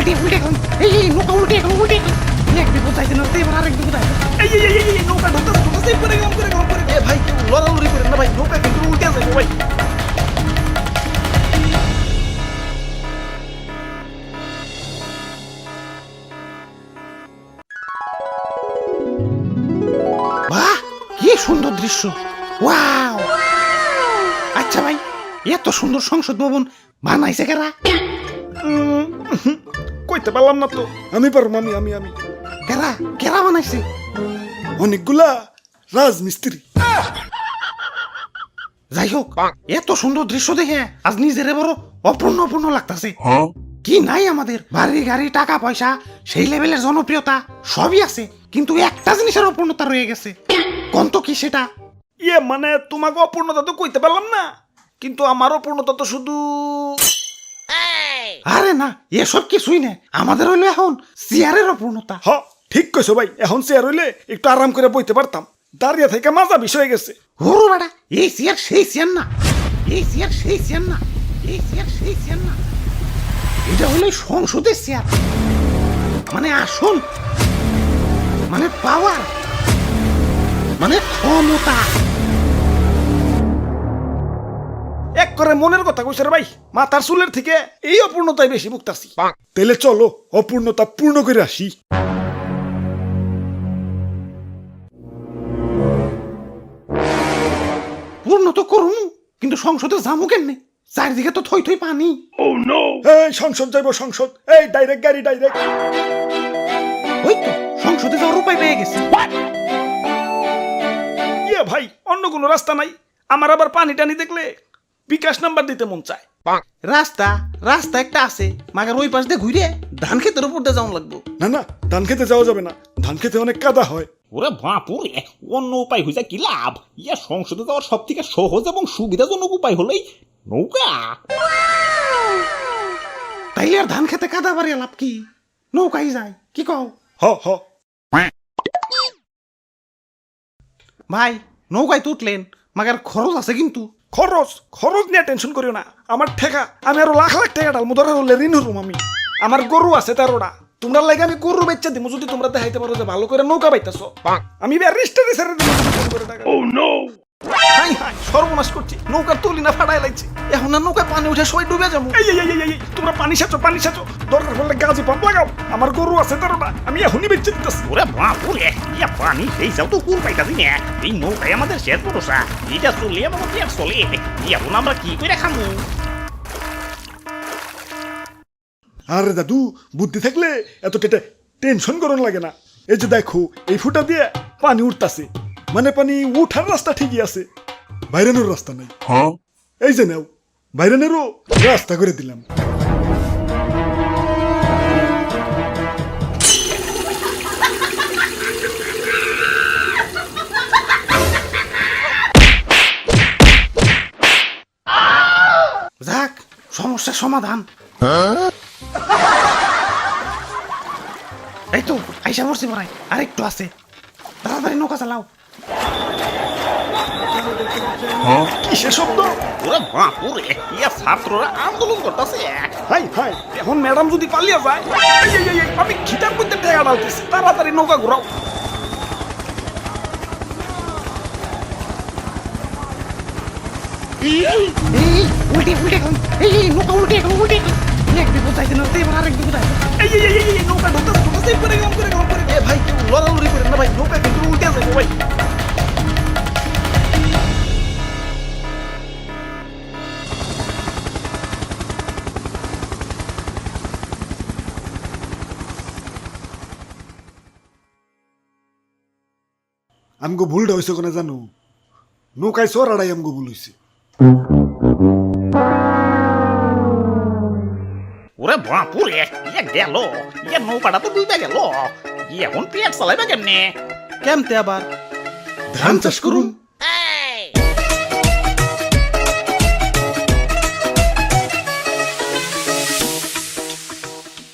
উল্টে উল্টে এখন এই নৌকা উল্টে এখন উল্টে এক বিপদ যাইতে না এবার আরেক বিপদ আইছে এই নৌকা ঢুকতেছে করে গেলাম এ ভাই কেউ লড়ালড়ি করেন না ভাই নৌকা কিন্তু উল্টে যাবে ভাই বাহ কি সুন্দর দৃশ্য ওয়াও আচ্ছা ভাই এত সুন্দর সংসদ ভবন বানাইছে কারা কইতে পারলাম না তো আমি পারবো আমি কারা কারা বানাইছে অনেকগুলা রাজমিস্ত্রি যাই হোক এত সুন্দর দৃশ্য দেখে আজ নিজের বড় অপূর্ণ লাগতাছে কি নাই আমাদের বাড়ি গাড়ি টাকা পয়সা সেই লেভেলের জনপ্রিয়তা সবই আছে কিন্তু একটা জিনিসের অপূর্ণতা রয়ে গেছে কোন তো কি সেটা মানে তোমাকে অপূর্ণতা তো কইতে পারলাম না কিন্তু আমার অপূর্ণতা তো শুধু আরে না এসব কিছুই না আমাদের হইলো এখন চেয়ারের অপূর্ণতা ঠিক কইছো ভাই এখন চেয়ার হইলে একটু আরাম করে বইতে পারতাম দাঁড়িয়ে থেকে মাজা বিষয় গেছে ওরে বেটা এই চেয়ার সেই চেয়ার না এই চেয়ার সেই চেয়ার না এই চেয়ার সেই চেয়ার না এটা হলো সংসদের চেয়ার মানে আসল মানে পাওয়ার মানে ক্ষমতা এক করে মনের কথা কইছে রে ভাই মাথার চুলের থেকে এই অপূর্ণতাই বেশি ভুগতাছি তাইলে চলো অপূর্ণতা পূর্ণ করে আসি পূর্ণ তো করুন কিন্তু সংসদে যাবো কেমনে চারিদিকে তো থই থই পানি এই সংসদ যাইবো সংসদ এই ডাইরেক্ট গাড়ি ডাইরেক্ট ওই তো সংসদে যাওয়ার উপায় পেয়ে গেছে ভাই অন্য কোনো রাস্তা নাই আমার আবার পানি টানি দেখলে বিকাশ নাম্বার দিতে মন চায় রাস্তা একটা আছে মাগার ওই পাশ দিয়ে ঘুরে ধান ক্ষেতের উপর দিয়ে যাওয়া লাগবো না ধান খেতে যাওয়া যাবে না ধান খেতে অনেক কাদা হয় ওরে বাপুরে অন্য উপায় হয়েছে কি লাভ ইয়া সংসদে যাওয়ার সব থেকে সহজ এবং সুবিধাজনক উপায় হলেই নৌকা তাইলে আর ধান খেতে কাদা বাড়িয়ে লাভ কি নৌকাই যায় কি কও হ ভাই নৌকায় তো উঠলেন মাগার খরচ আছে কিন্তু খরচ নিয়ে টেনশন করিও না আমার ঠেকা আমি আরো লাখ টাকা ডালমু ধরে হলে ঋণ হরুম আমি আমার গরু আছে 13টা তোমরা লাগে আমি গরু বেচা দিমু যদি তোমরা দেখাইতে পারো যে ভালো করে নৌকা বাইতাছো আমি রেজিস্টারে ছেড়ে দিমু হাই সর্বনাশ করছি নৌকার তুলি না ফাড়াই লাগছে এখন আর নৌকায় পানি উঠে সবাই ডুবে যাবো তোমরা পানি সাচো দরকার পড়লে গাছে পাম্প লাগাও আমার গরু আছে 13টা আমি এখনই বেচে দিতেছি ওরে বাপুরে ইয়া পানি সেই যাও তো কুল পাইতাছি না এই নৌকায় আমাদের শেষ ভরসা এটা চলে আমাদের পেট চলে এখন আমরা কি করে খামু আরে দাদু বুদ্ধি থাকলে এত টেনশন করন লাগে না এই যে দেখো এই ফুটা দিয়ে পানি উঠতাছে মানে পানি উঠার রাস্তা ঠিকই আছে বাইরানোর রাস্তা নাই এই যে নাও বাইরানেরও রাস্তা করে দিলাম যাক সমস্যার সমাধান এই তো আইসা পড়ছি পড়াই আর একটু আছে তাড়াতাড়ি নৌকা চালাও কিসের শব্দ ওরে বাপুরে ইয়া ছাত্ররা আন্দোলন করতেছে হাই এখন ম্যাডাম যদি পালিয়ে যায় আমি খিটার মধ্যে টেকা ডালতেছি তাড়াতাড়ি নৌকা ঘুরাও উল্টে এখন এই নৌকা উল্টে এখন এক বিপদ যাইতে না এবার আরেক বিপদ আইছে নৌকা ঢুকতেছে করে গেলাম এ ভাই কেউ লড়ালড়ি করেন না ভাই নৌকা কিন্তু উল্টে যাবে ভাই আমগো ভুলটা হয়েছে কোনে জানো নৌকায় চড়াড়াই আমগো ভুল হয়েছে ওরে বাপুরে ইয়া গেল ইয়া নৌকাটা তো ডুবে গেল এখন পেট চালাইবা কেমনে কেমতে আবার ধান চাষ করুন